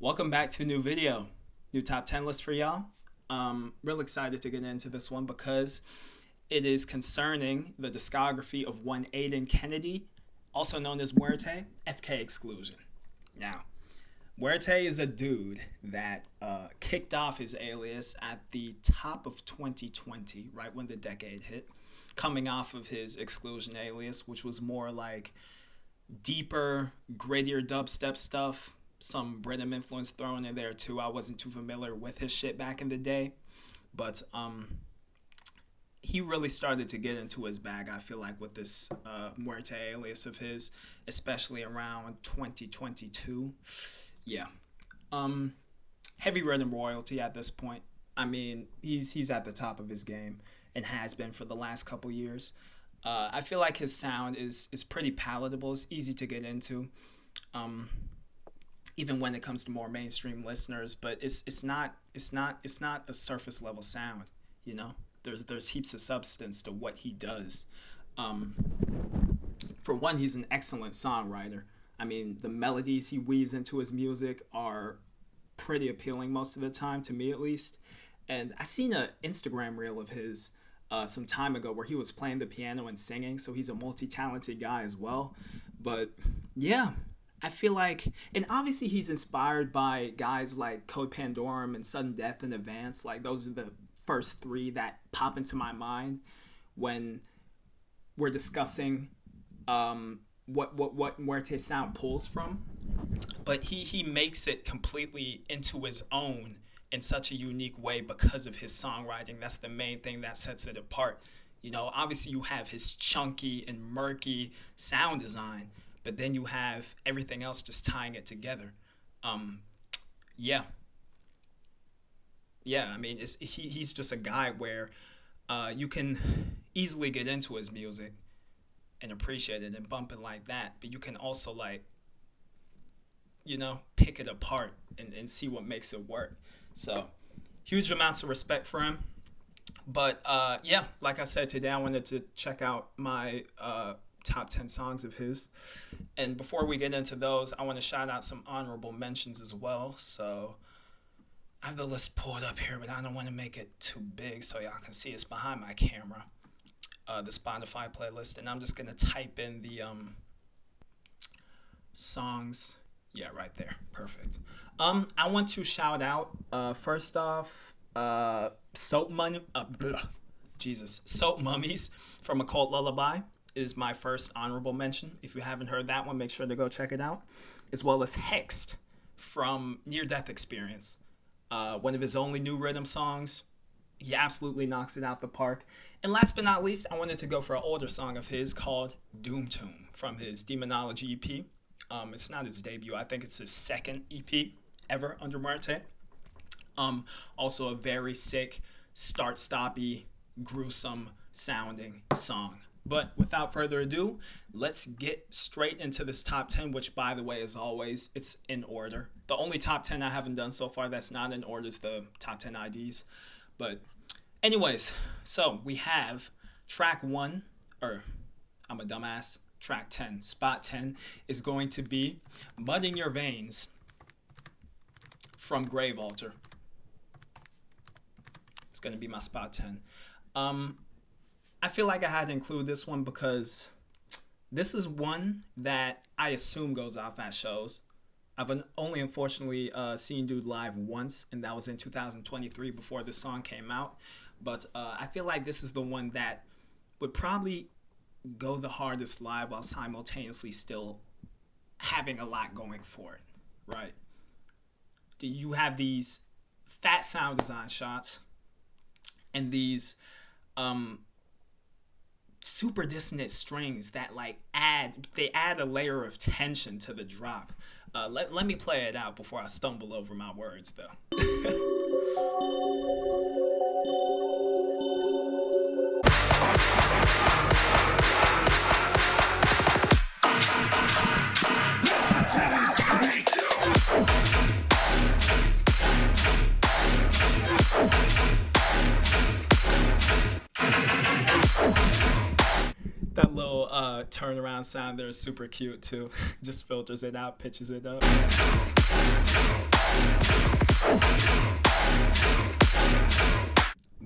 Welcome back to a new video, new top 10 list for y'all. Real excited to get into this one because it is concerning the discography of one Aiden Kennedy, also known as Muerte, FK Exclusion. Now, Muerte is a dude that kicked off his alias at the top of 2020, right when the decade hit, coming off of his Exclusion alias, which was more like deeper, grittier dubstep stuff. Some riddim influence thrown in there too. I wasn't too familiar with his shit back in the day, but he really started to get into his bag, I feel like, with this Muerte alias of his, especially around 2022. Yeah. Heavy riddim royalty at this point. I mean, he's at the top of his game and has been for the last couple years. I feel like his sound is pretty palatable. It's easy to get into. Even when it comes to more mainstream listeners, but it's not a surface level sound, you know. There's heaps of substance to what he does. For one, he's an excellent songwriter. I mean, the melodies he weaves into his music are pretty appealing most of the time, to me at least. And I seen an Instagram reel of his some time ago where he was playing the piano and singing, so he's a multi-talented guy as well. But yeah, I feel like, and obviously he's inspired by guys like Code Pandorum and Sudden Death and Advance. Like, those are the first three that pop into my mind when we're discussing what Muerte's sound pulls from. But he makes it completely into his own in such a unique way because of his songwriting. That's the main thing that sets it apart. You know, obviously you have his chunky and murky sound design, but then you have everything else just tying it together. Yeah, I mean, he's just a guy where you can easily get into his music and appreciate it and bump it like that, but you can also, like, you know, pick it apart and see what makes it work. So, huge amounts of respect for him. But yeah, like I said, today I wanted to check out my top 10 songs of his. And before we get into those, I want to shout out some honorable mentions as well. So I have the list pulled up here, but I don't want to make it too big so y'all can see it's behind my camera, the Spotify playlist. And I'm just going to type in the songs. Yeah, right there. Perfect. I want to shout out, first off, Soap Mummies from A Cult Lullaby is my first honorable mention. If you haven't heard that one, make sure to go check it out. As well as Hexed from Near Death Experience. One of his only new riddim songs. He absolutely knocks it out the park. And last but not least, I wanted to go for an older song of his called Doom Tomb from his Demonology EP. It's not his debut. I think it's his second EP ever under Muerte. Also a very sick, start-stoppy, gruesome sounding song. But without further ado, let's get straight into this top 10, which, by the way, as always, it's in order. The only top 10 I haven't done so far that's not in order is the top 10 IDs. But anyways, so we have track 1, or I'm a dumbass, track 10, spot 10, is going to be Mud in Your Veins from Grave Altar. It's going to be my spot 10. I feel like I had to include this one because this is one that I assume goes off at shows. I've only unfortunately seen Dude live once, and that was in 2023 before this song came out. But I feel like this is the one that would probably go the hardest live while simultaneously still having a lot going for it, right? You have these fat sound design shots and these super dissonant strings that like add a layer of tension to the drop. Let me play it out before I stumble over my words though. That little turnaround sound there is super cute too. Just filters it out, pitches it up.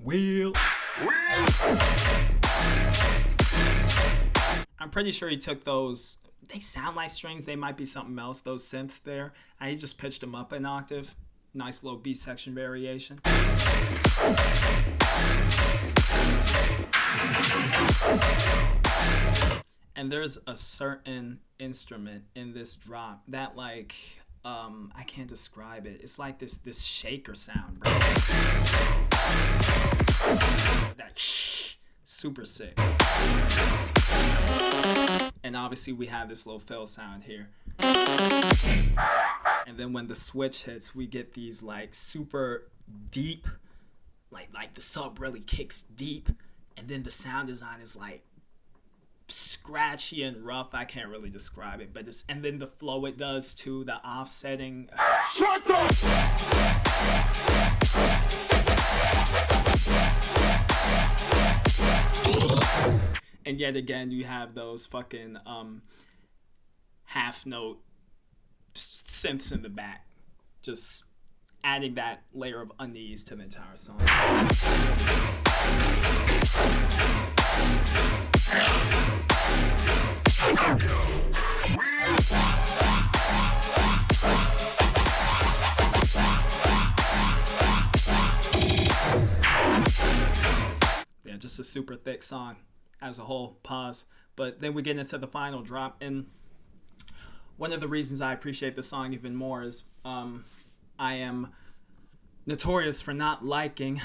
Wheel. I'm pretty sure he took those. They sound like strings. They might be something else. Those synths there. And he just pitched them up an octave. Nice little beat section variation. And there's a certain instrument in this drop that like I can't describe it. It's like this shaker sound, bro. That super sick. And obviously we have this little fill sound here. And then when the switch hits, we get these like super deep, like the sub really kicks deep, and then the sound design is like scratchy and rough. I can't really describe it, but it's, and then the flow it does too, the offsetting. Shut up! And yet again, you have those fucking half note synths in the back, just adding that layer of unease to the entire song. Yeah, just a super thick song as a whole. Pause. But then we get into the final drop, and one of the reasons I appreciate the song even more is I am notorious for not liking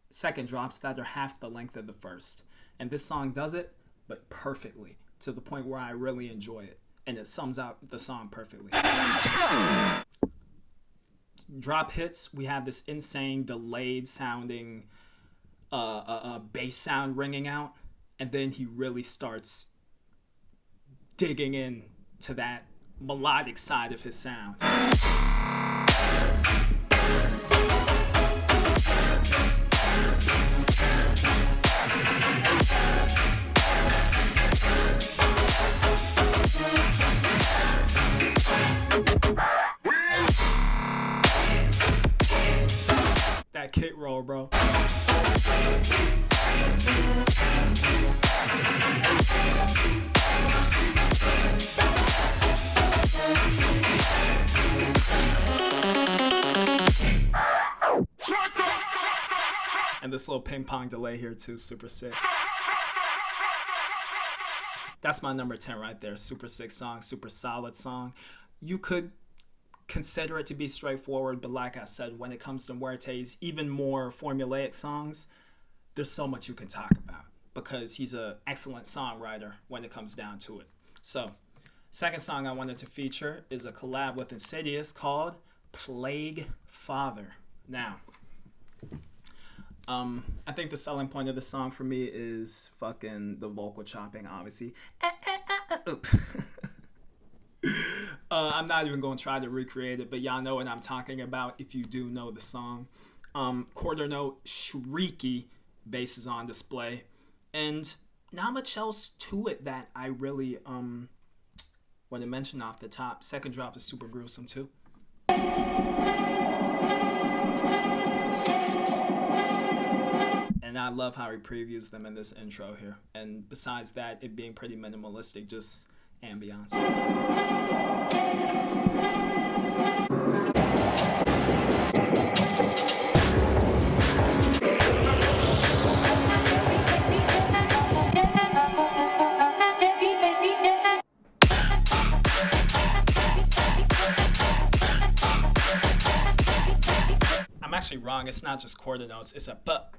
second drops that are half the length of the first. And this song does it, but perfectly, to the point where I really enjoy it. And it sums up the song perfectly. Drop hits, we have this insane delayed sounding bass sound ringing out. And then he really starts digging in to that melodic side of his sound. That kick roll, bro. And this little ping pong delay here too, super sick. That's my number 10 right there. Super sick song, super solid song. You could consider it to be straightforward, but like I said, when it comes to Muerte's even more formulaic songs, there's so much you can talk about because he's an excellent songwriter when it comes down to it. So, second song I wanted to feature is a collab with Insidious called Plague Father. Now, I think the selling point of the song for me is fucking the vocal chopping, obviously. I'm not even going to try to recreate it, but y'all know what I'm talking about if you do know the song. Quarter note, shrieky bass is on display. And not much else to it that I really want to mention off the top. Second drop is super gruesome too. And I love how he previews them in this intro here. And besides that, it being pretty minimalistic, just ambiance. I'm actually wrong. It's not just quarter notes. It's a but.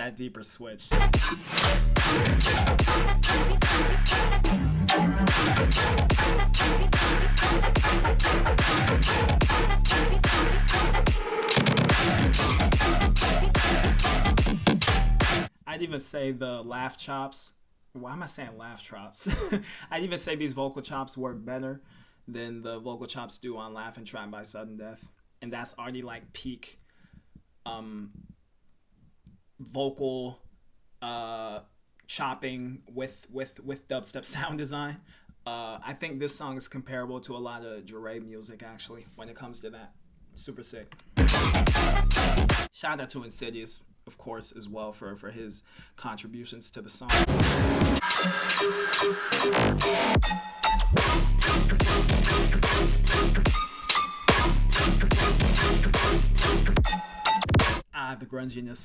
that deeper switch. I'd even say the laugh chops. Why am I saying laugh chops? I'd even say these vocal chops work better than the vocal chops do on Laugh and Trapped by Sudden Death. And that's already like peak vocal chopping with dubstep sound design. I think this song is comparable to a lot of JOAT music actually when it comes to that. Super sick. Shout out to Insidious, of course, as well for his contributions to the song. The grunginess.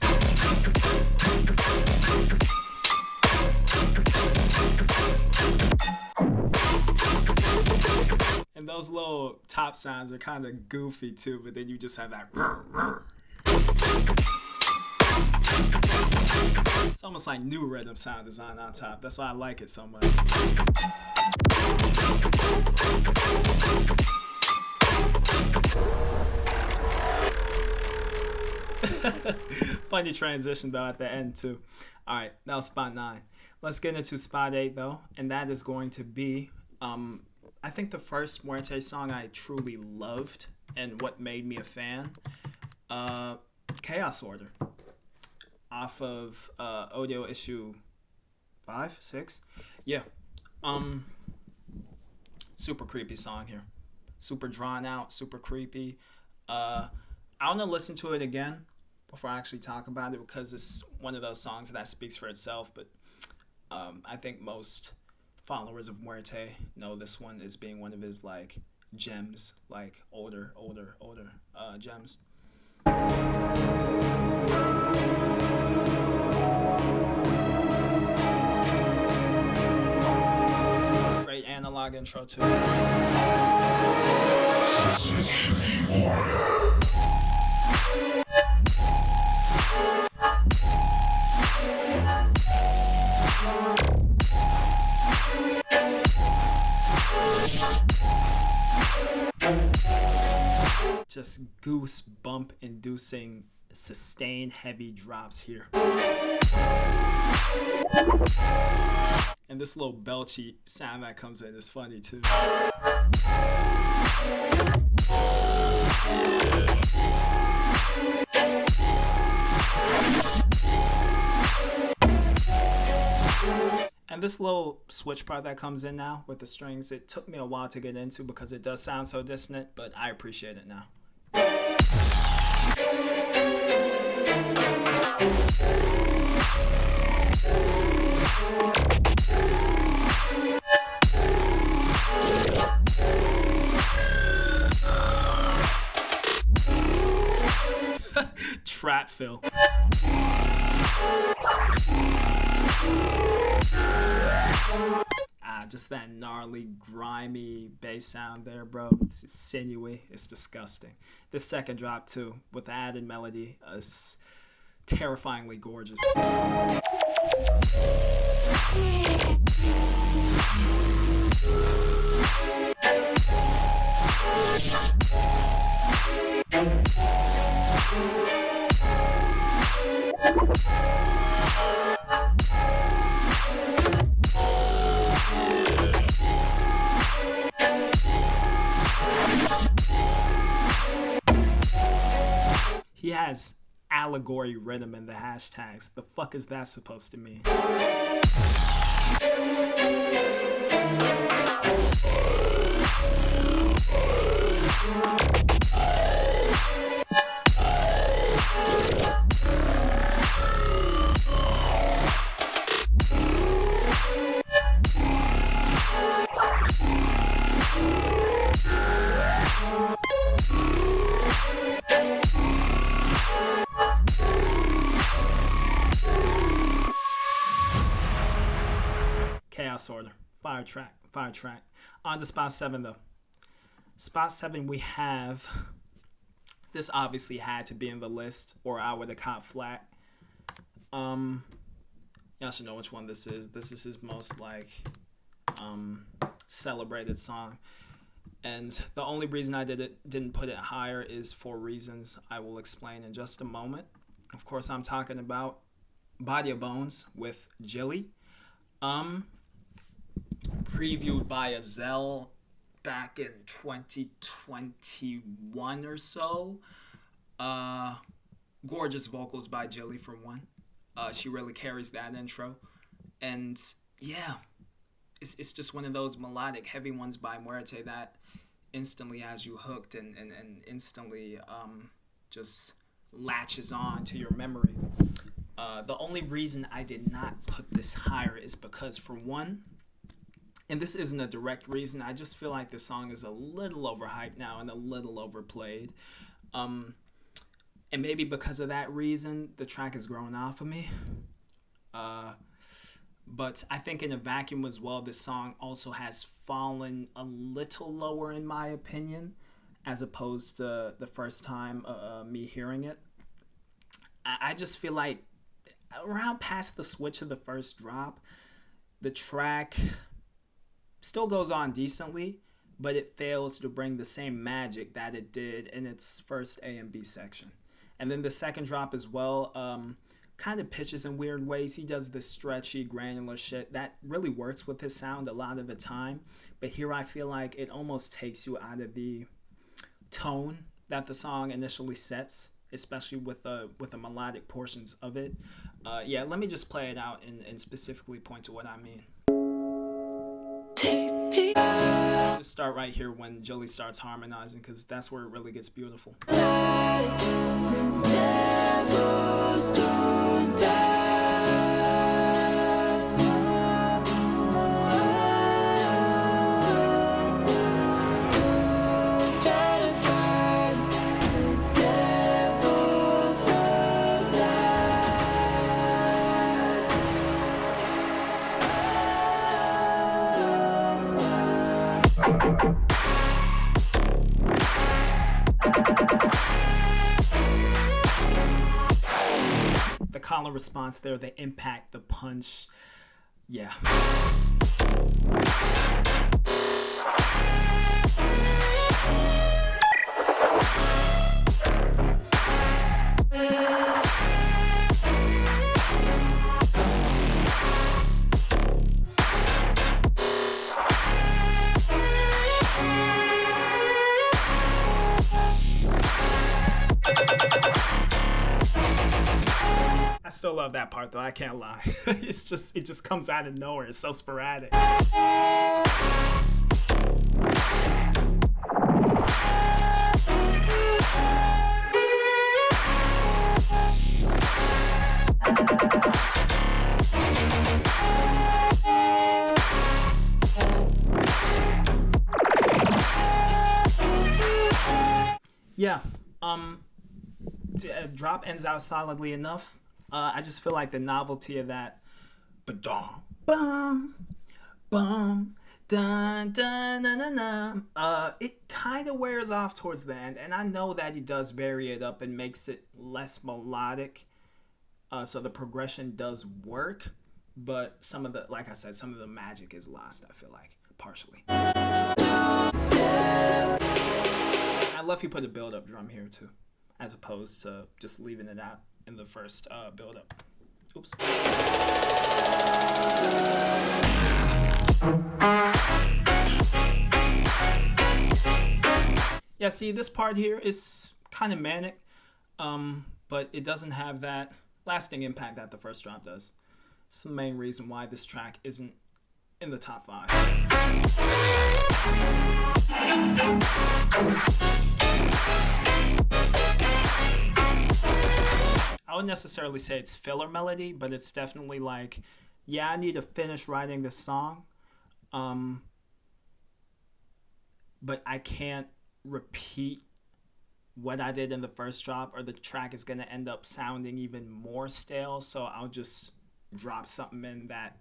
And those little top sounds are kind of goofy too, but then you just have that. It's almost like new rhythm sound design on top. That's why I like it so much. Funny transition though at the end too. All right, that was spot 9. Let's get into spot 8 though, and that is going to be I think the first Muerte song I truly loved and what made me a fan. Chaos Order off of audio issue 5, 6. Yeah. Super creepy song here. Super drawn out, super creepy. I want to listen to it again before I actually talk about it because it's one of those songs that speaks for itself, but I think most followers of Muerte know this one as being one of his like gems, like older gems. Great analog intro too. Just goosebump inducing sustained heavy drops here. And this little belchy sound that comes in is funny too. And this little switch part that comes in now with the strings, it took me a while to get into because it does sound so dissonant, but I appreciate it now. Trap fill. Just that gnarly, grimy bass sound there, bro. It's sinewy. It's disgusting. This second drop, too, with the added melody, is terrifyingly gorgeous. He has allegory rhythm in the hashtags. The fuck is that supposed to mean? Chaos Order. Fire track. On to spot 7 though. Spot 7 we have, this obviously had to be in the list or I would have caught flack. Y'all should know which one this is. This is his most like celebrated song. And the only reason I didn't put it higher is for reasons I will explain in just a moment. Of course, I'm talking about Body of Bones with Jilly. Previewed by Azelle back in 2021 or so. Gorgeous vocals by Jilly for one. She really carries that intro. And yeah, it's just one of those melodic heavy ones by Muerte that instantly has you hooked and instantly just latches on to your memory. The only reason I did not put this higher is because, for one, and this isn't a direct reason, I just feel like this song is a little overhyped now and a little overplayed. And maybe because of that reason, the track has grown off of me. But I think in a vacuum as well, this song also has fallen a little lower in my opinion, as opposed to the first time me hearing it. I just feel like around past the switch of the first drop, the track still goes on decently, but it fails to bring the same magic that it did in its first A and B section. And then the second drop as well, kind of pitches in weird ways. He does this stretchy, granular shit that really works with his sound a lot of the time. But here I feel like it almost takes you out of the tone that the song initially sets, especially with the melodic portions of it. Yeah, let me just play it out and specifically point to what I mean. I'll just start right here when Jilly starts harmonizing, because that's where it really gets beautiful. The collar response there, the impact, the punch. Yeah. I still love that part though, I can't lie. It just comes out of nowhere. It's so sporadic. Yeah, drop ends out solidly enough. I just feel like the novelty of that ba-dum, bum, bum, dun, dun, dun, dun, dun, it kind of wears off towards the end, and I know that he does vary it up and makes it less melodic, so the progression does work, but some of the, like I said, some of the magic is lost, I feel like, partially. I love he put a build-up drum here too, as opposed to just leaving it out in the first build-up. Oops. Yeah, see, this part here is kind of manic, but it doesn't have that lasting impact that the first drop does. It's the main reason why this track isn't in the top 5. I wouldn't necessarily say it's filler melody, but it's definitely like, yeah, I need to finish writing this song, but I can't repeat what I did in the first drop, or the track is going to end up sounding even more stale, so I'll just drop something in that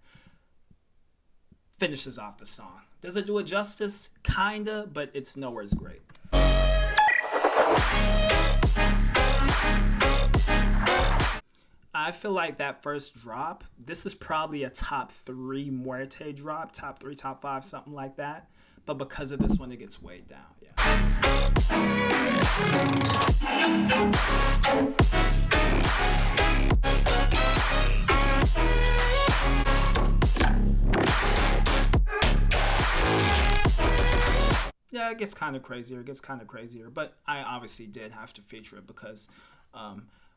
finishes off the song. Does it do it justice? Kinda, but it's nowhere as great. I feel like that first drop, this is probably a top 3 Muerte drop, top 3, top 5, something like that. But because of this one, it gets weighed down. Yeah, it gets kind of crazier. But I obviously did have to feature it because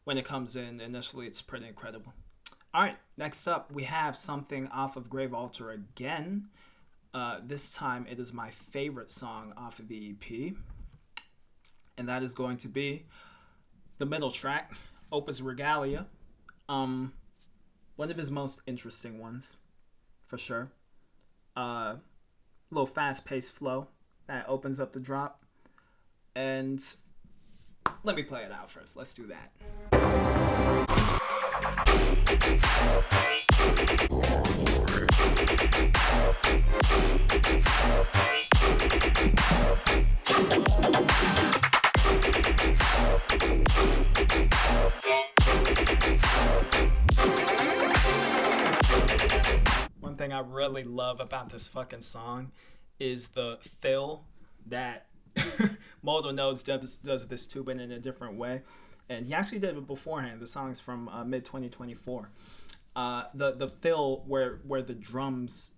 when it comes in initially, it's pretty incredible. All right, next up, we have something off of Grave Altar again. This time, it is my favorite song off of the EP. And that is going to be the middle track, Opus Regalia. One of his most interesting ones, for sure. Little fast-paced flow that opens up the drop. And let me play it out first. Let's do that. One thing I really love about this fucking song is the fill that Modal Nodes does this too, but in a different way. And he actually did it beforehand. The song's from mid 2024. The fill where the drums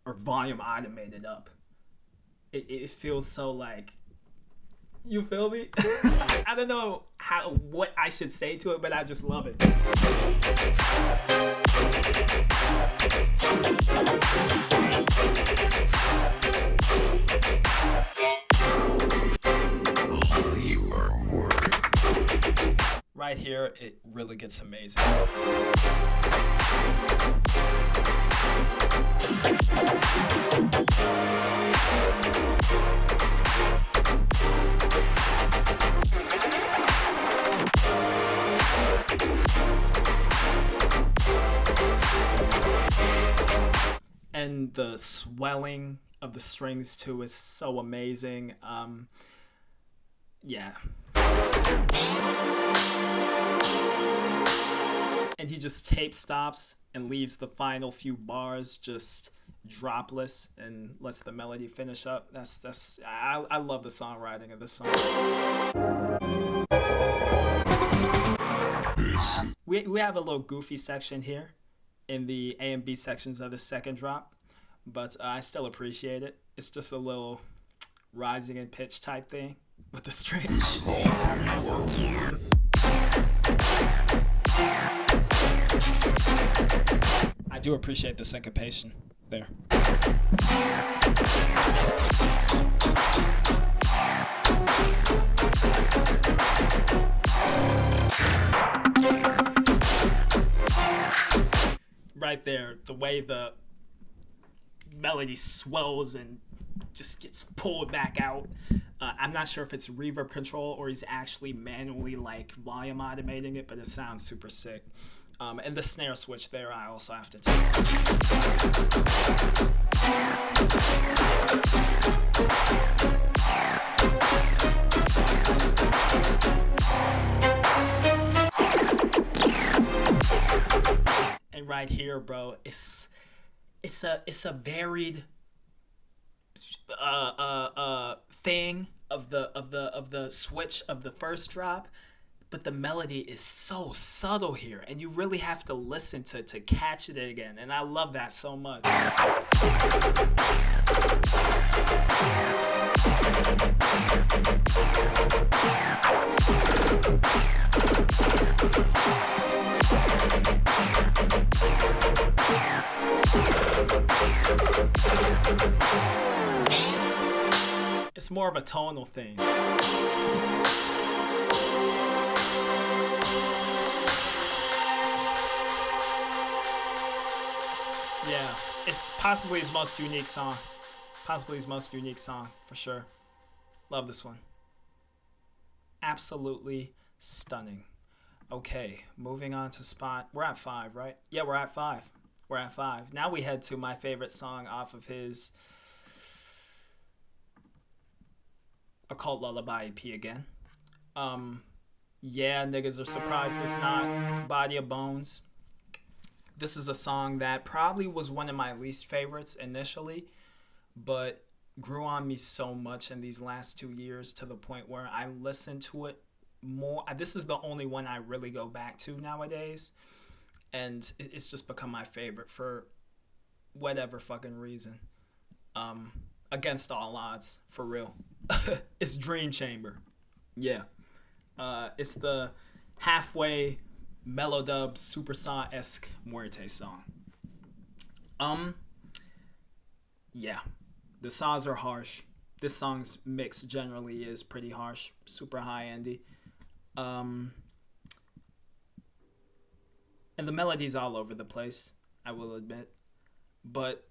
are volume automated up. It feels so like, you feel me? I don't know what I should say to it, but I just love it. Right here, it really gets amazing. And the swelling of the strings too is so amazing. Yeah. And he just tape stops and leaves the final few bars just dropless and lets the melody finish up. I love the songwriting of this song. We have a little goofy section here in the A and B sections of the second drop, but I still appreciate it. It's just a little rising in pitch type thing with the strings. I do appreciate the syncopation there. Right there, the way the melody swells and just gets pulled back out. I'm not sure if it's reverb control or he's actually manually like volume automating it, but it sounds super sick. And the snare switch there, I also have to take. And right here, bro, it's a varied thing of the switch of the first drop, but the melody is so subtle here, and you really have to listen to catch it again, and I love that so much. It's more of a tonal thing. Yeah, it's possibly his most unique song. For sure. Love this one. Absolutely stunning. Okay, moving on to spot. We're at 5, right? Yeah, we're at 5. Now we head to my favorite song off of his Occult Lullaby EP again. Yeah, niggas are surprised it's not Body of Bones. This is a song that probably was one of my least favorites initially, but grew on me so much in these last 2 years to the point where I listen to it more. This is the only one I really go back to nowadays, and it's just become my favorite for whatever fucking reason. Against all odds, for real. It's Dream Chamber. Yeah. It's the halfway melodub super saw-esque Muerte song. Yeah. The saws are harsh. This song's mix generally is pretty harsh, super high-endy. And the melody's all over the place, I will admit. But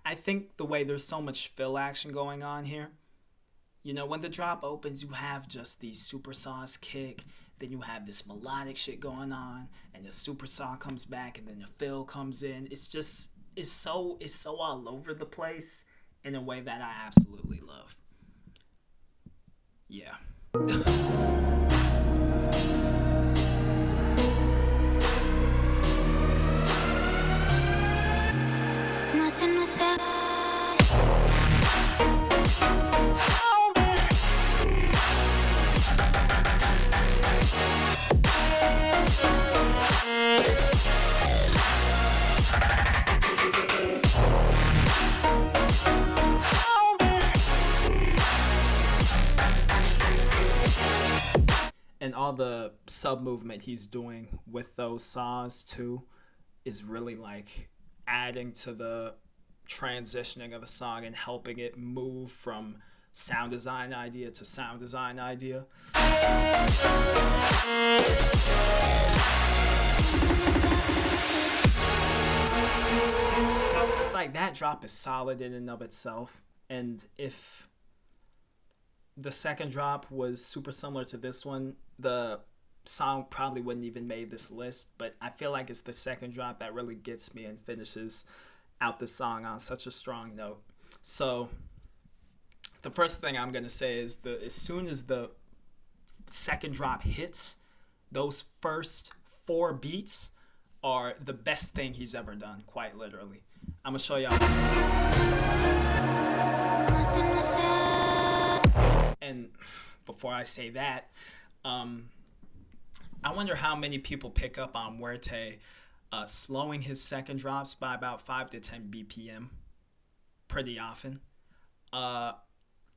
I think the way there's so much fill action going on here, you know, when the drop opens, you have just the super sauce kick, then you have this melodic shit going on, and the super saw comes back, and then the fill comes in. It's so all over the place in a way that I absolutely love. Yeah. And all the sub movement he's doing with those saws too is really like adding to the transitioning of the song and helping it move from sound design idea to sound design idea. It's like that drop is solid in and of itself, and if the second drop was super similar to this one, the song probably wouldn't even made this list, but I feel like it's the second drop that really gets me and finishes out the song on such a strong note. So the first thing I'm gonna say is as soon as the second drop hits, those first 4 beats are the best thing he's ever done, quite literally. I'm gonna show y'all. And before I say that, I wonder how many people pick up on Muerte slowing his second drops by about 5 to 10 BPM pretty often.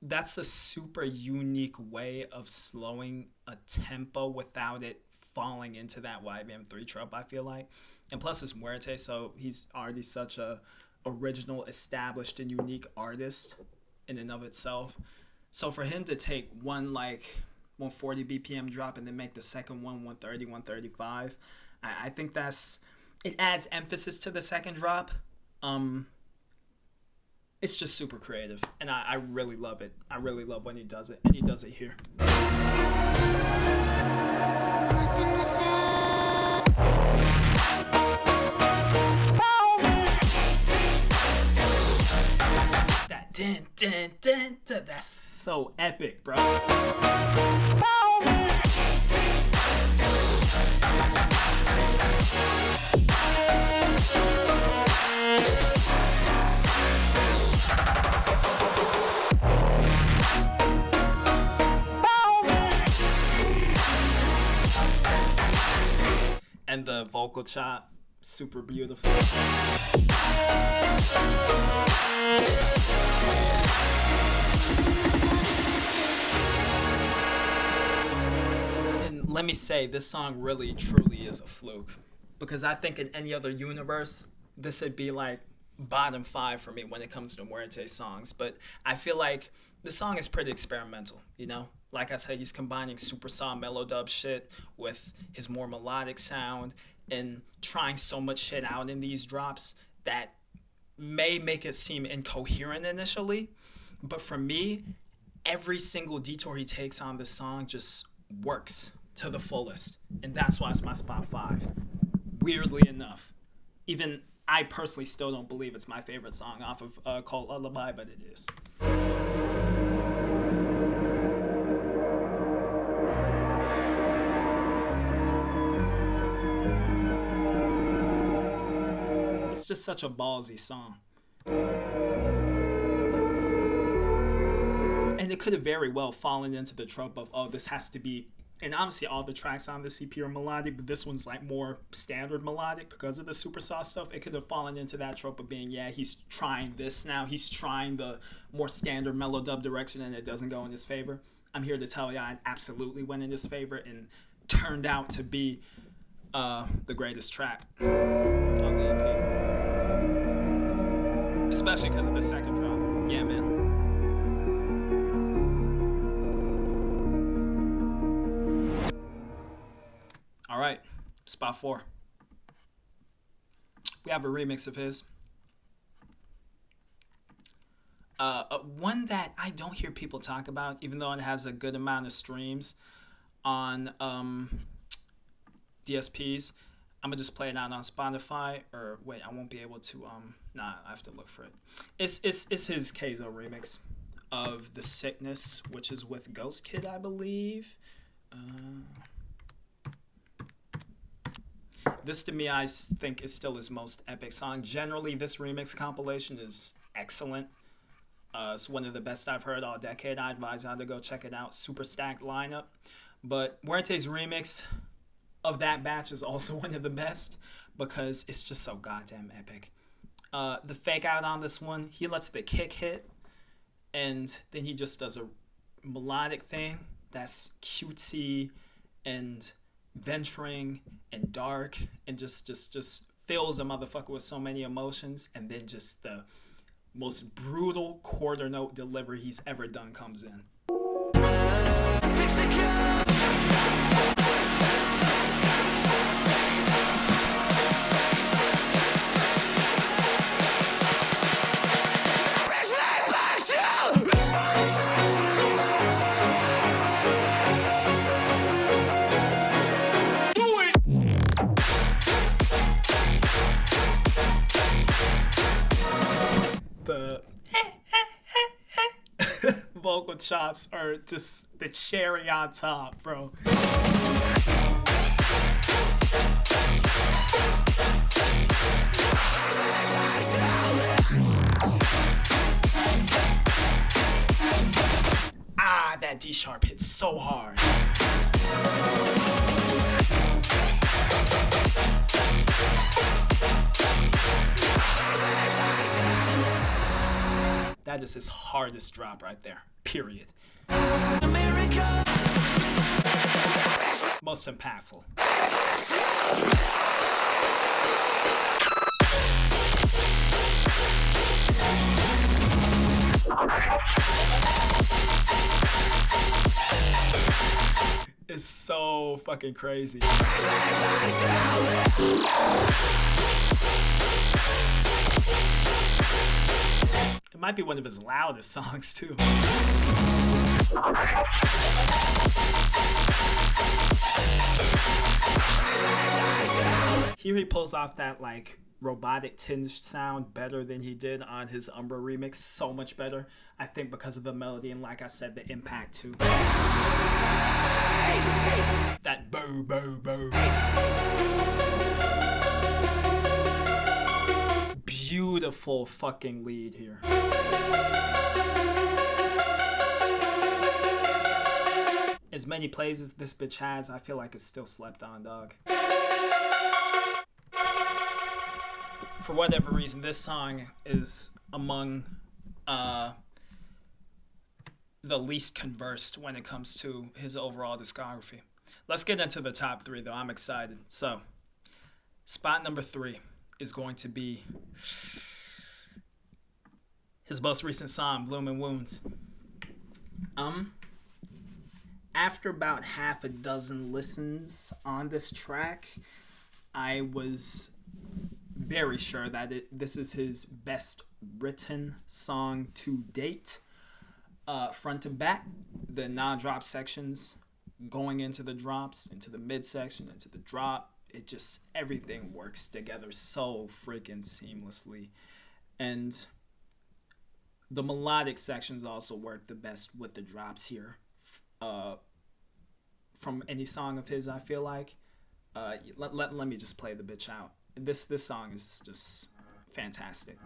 That's a super unique way of slowing a tempo without it falling into that YBM3 trope, I feel like. And plus it's Muerte, so he's already such a original, established, and unique artist in and of itself. So for him to take one like 140 BPM drop and then make the second one 130, 135, I think it adds emphasis to the second drop. It's just super creative, and I really love it. I really love when he does it, and he does it here. That din din din din, that's so epic, bro. And the vocal chop, super beautiful. And let me say, this song really truly is a fluke, because I think in any other universe this would be like bottom 5 for me when it comes to Muerte songs. But I feel like the song is pretty experimental, you know? Like I said, he's combining super saw mellow dub shit with his more melodic sound and trying so much shit out in these drops that may make it seem incoherent initially. But for me, every single detour he takes on this song just works to the fullest. And that's why it's my spot 5. Weirdly enough. Even I personally still don't believe it's my favorite song off of Cold Lullaby, but it is. It's just such a ballsy song. And it could have very well fallen into the trope of, oh, this has to be, and obviously all the tracks on this EP are melodic, but this one's like more standard melodic because of the super sauce stuff. It could have fallen into that trope of being, yeah, he's trying this now. He's trying the more standard mellow dub direction and it doesn't go in his favor. I'm here to tell you it absolutely went in his favor and turned out to be the greatest track on the EP. Especially because of the second drop. Yeah, man. All right, spot 4. We have a remix of his. One that I don't hear people talk about, even though it has a good amount of streams on DSPs. I'm gonna just play it out on Spotify. Or wait, I won't be able to. Nah, I have to look for it. It's his Keizo remix of The Sickness, which is with Ghost Kid, I believe. This to me, I think, is still his most epic song. Generally, this remix compilation is excellent. It's one of the best I've heard all decade. I advise y'all to go check it out. Super stacked lineup. But Muerte's remix of that batch is also one of the best because it's just so goddamn epic. The fake out on this one, he lets the kick hit and then he just does a melodic thing that's cutesy and venturing and dark and just fills a motherfucker with so many emotions, and then just the most brutal quarter note delivery he's ever done comes in. The vocal chops are just the cherry on top, bro. That D sharp hits so hard. That is his hardest drop right there, period. America. Most impactful. It's so fucking crazy. It might be one of his loudest songs too. Here he pulls off that like robotic tinged sound better than he did on his Umbra remix. So much better, I think, because of the melody and, like I said, the impact too. That boo boo boo. Beautiful fucking lead here. As many plays as this bitch has, I feel like it's still slept on, dog. For whatever reason, this song is among the least conversed when it comes to his overall discography. Let's get into the top 3, though. I'm excited. So, spot number 3 is going to be his most recent song, Blooming Wounds. After about half a dozen listens on this track, I was very sure that this is his best written song to date. Front to back, the non-drop sections, going into the drops, into the midsection, into the drop, it just, everything works together so freaking seamlessly. And the melodic sections also work the best with the drops here. From any song of his, I feel like. Let me just play the bitch out. This song is just fantastic.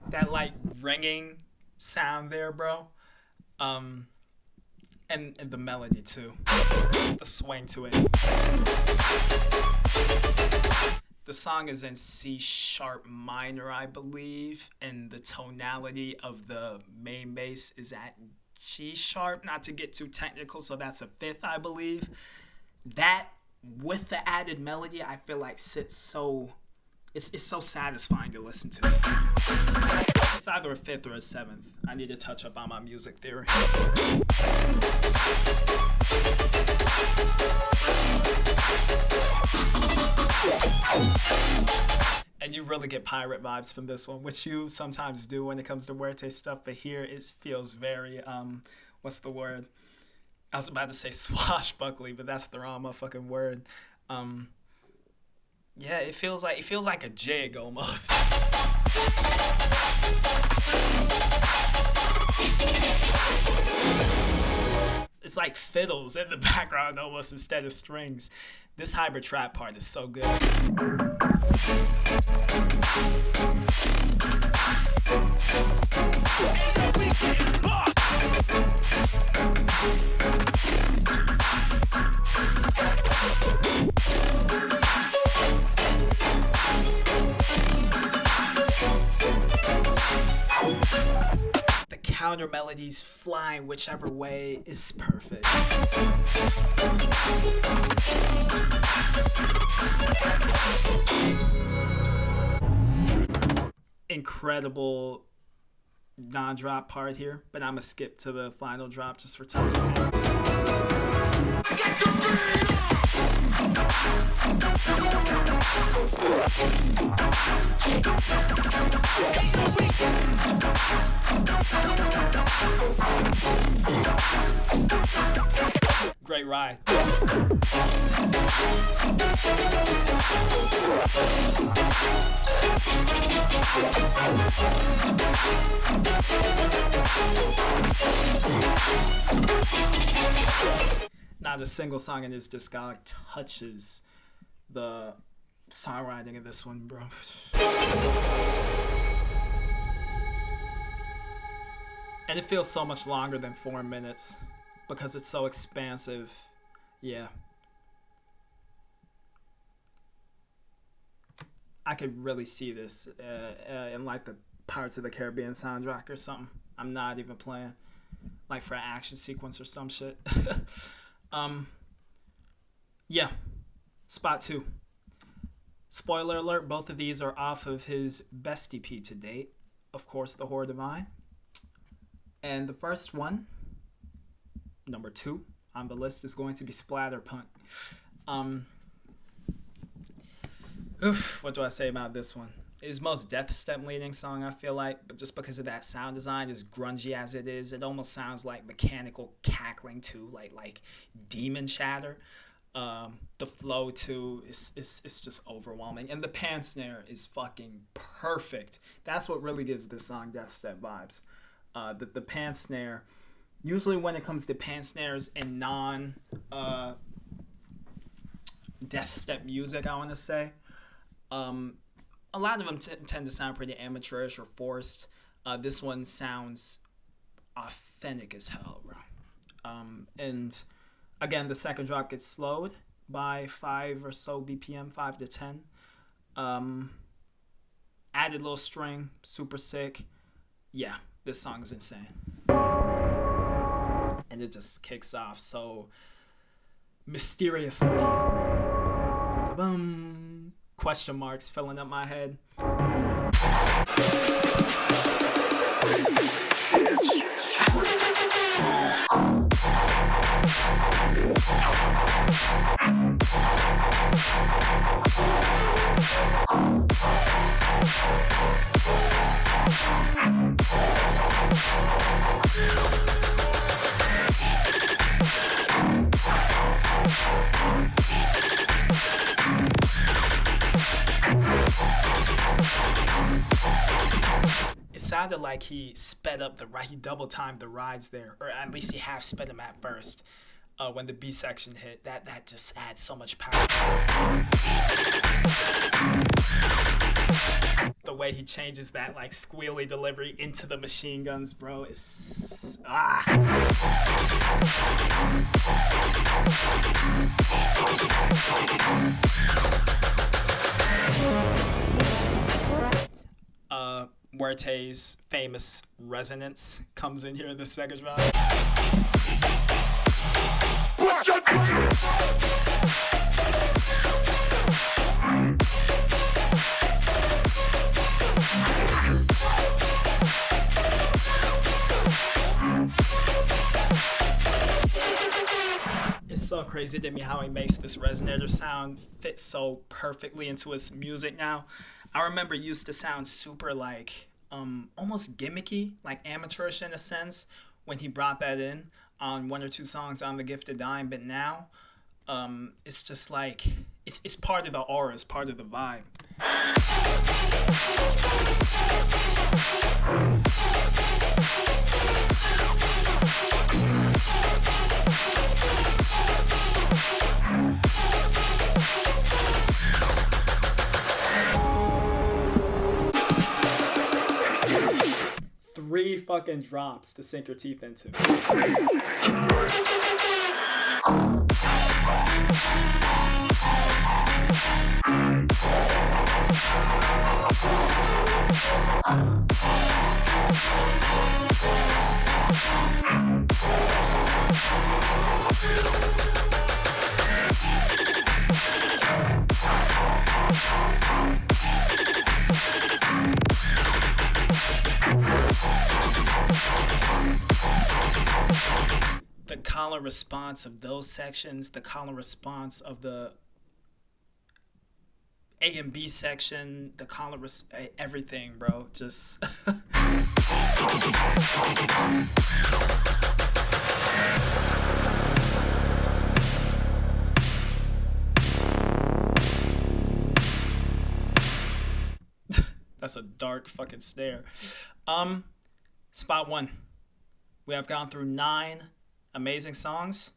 That like ringing sound there, bro. And the melody too. The swing to it. The song is in C sharp minor, I believe, and the tonality of the main bass is at G sharp, not to get too technical, so that's a fifth, I believe. That with the added melody, I feel like sits so it's so satisfying to listen to. It's either a fifth or a seventh. I need to touch up on my music theory. And you really get pirate vibes from this one, which you sometimes do when it comes to Muerte stuff, but here it feels very, what's the word? I was about to say swashbuckly, but that's the wrong motherfucking word. Yeah, it feels like a jig almost. It's like fiddles in the background almost instead of strings. This hybrid trap part is so good. The counter melodies flying whichever way is perfect. Incredible non-drop part here, but I'm gonna skip to the final drop just for time's sake. Great ride. Not a single song in his discog touches the songwriting of this one, bro. And it feels so much longer than 4 minutes because it's so expansive. Yeah. I could really see this in like the Pirates of the Caribbean soundtrack or something. I'm not even playing. Like for an action sequence or some shit. Yeah. Spot 2. Spoiler alert, both of these are off of his best EP to date. Of course, The Horror Divine. And the first one, number 2 on the list, is going to be Splatterpunk. What do I say about this one? His most death step leading song, I feel like, but just because of that sound design, as grungy as it is, it almost sounds like mechanical cackling too, like demon chatter. The flow too is just overwhelming, and the pan snare is fucking perfect. That's what really gives this song death step vibes. The pan snare. Usually when it comes to pan snares and non death step music, I want to say, a lot of them tend to sound pretty amateurish or forced. This one sounds authentic as hell, bro. And again, the second drop gets slowed by 5 or so BPM, 5 to 10. Added little string, super sick. Yeah, this song is insane. And it just kicks off so mysteriously. Boom. Question marks filling up my head. sounded like he sped up he double timed the rides there, or at least he half sped them at first. When the B section hit, that just adds so much power. The way he changes that like squealy delivery into the machine guns, bro, is Muerte's famous resonance comes in here in the second drop. It's so crazy to me how he makes this resonator sound fit so perfectly into his music now. I remember it used to sound super like almost gimmicky, like amateurish in a sense, when he brought that in on one or two songs on The Gift of Dying, but now it's just like it's part of the aura, it's part of the vibe. Three fucking drops to sink your teeth into. The collar response of those sections, the collar response of the A and B section, the collar everything, bro, just that's a dark fucking snare. Spot one. We have gone through 9 amazing songs,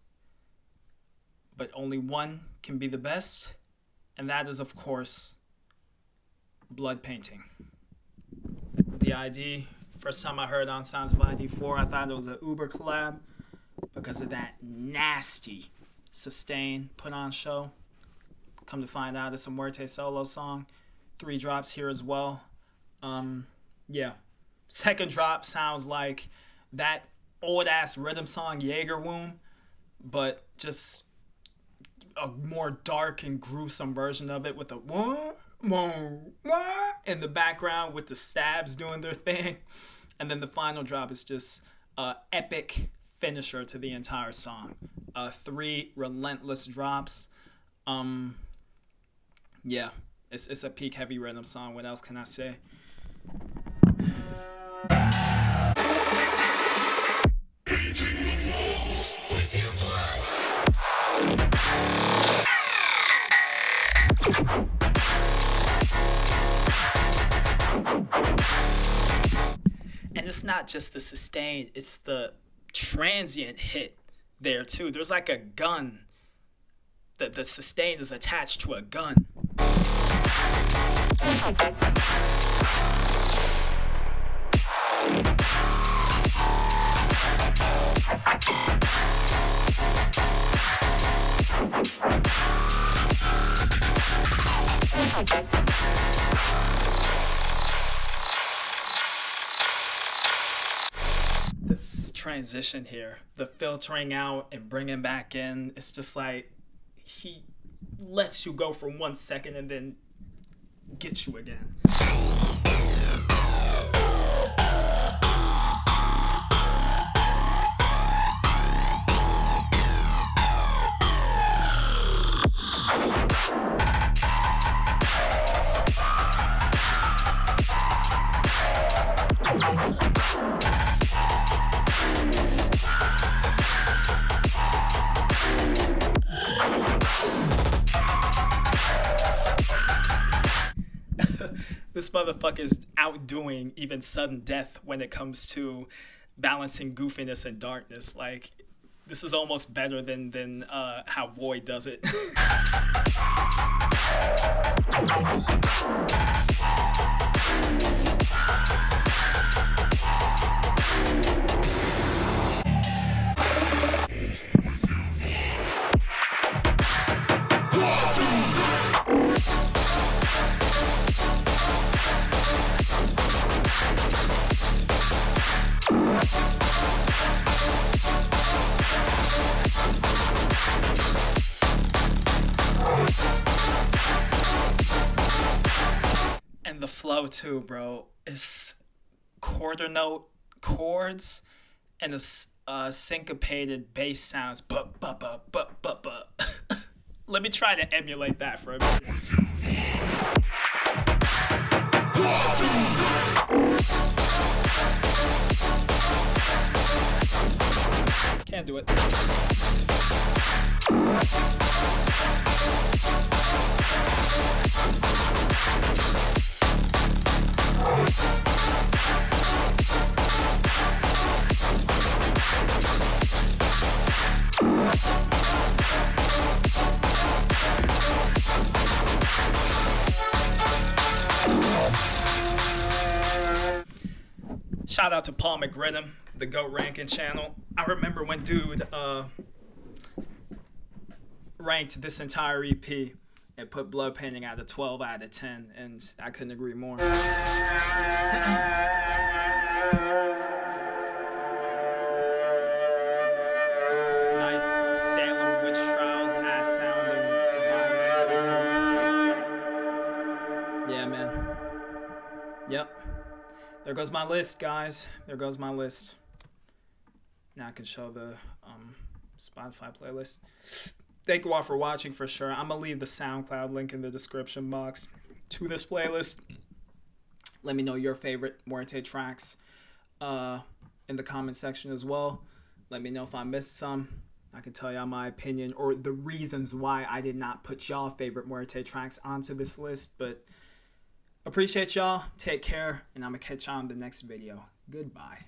but only one can be the best, and that is, of course, Blood Painting. DID, first time I heard on Sounds of ID 4, I thought it was an Uber collab because of that nasty sustain put on show. Come to find out, it's a Muerte solo song. 3 drops here as well. Yeah. Second drop sounds like that old ass rhythm song Jaeger Womb, but just a more dark and gruesome version of it with a wah, wah, wah in the background with the stabs doing their thing. And then the final drop is just an epic finisher to the entire song. 3 relentless drops. Yeah, it's a peak heavy rhythm song. What else can I say? And it's not just the sustain, it's the transient hit there too. There's like a gun. The sustain is attached to a gun. This transition here, the filtering out and bringing back in, it's just like he lets you go for 1 second and then gets you again. This motherfucker's outdoing even sudden death when it comes to balancing goofiness and darkness. Like, this is almost better than how Void does it. And the flow too, bro, is quarter note chords and a syncopated bass sounds. But. Let me try to emulate that for a minute. Can't do it. Shout out to Paul McRhythm, the GOAT Ranking channel. I remember when dude ranked this entire EP and put Blood Painting at a 12 out of 10, and I couldn't agree more. Nice Salem witch trials ass sounding environment. Yeah, man. Yep. There goes my list, guys. There goes my list. Now I can show the Spotify playlist. Thank you all for watching for sure. I'm going to leave the SoundCloud link in the description box to this playlist. Let me know your favorite Muerte tracks in the comment section as well. Let me know if I missed some. I can tell y'all my opinion or the reasons why I did not put y'all favorite Muerte tracks onto this list. But appreciate y'all. Take care. And I'm going to catch y'all in the next video. Goodbye.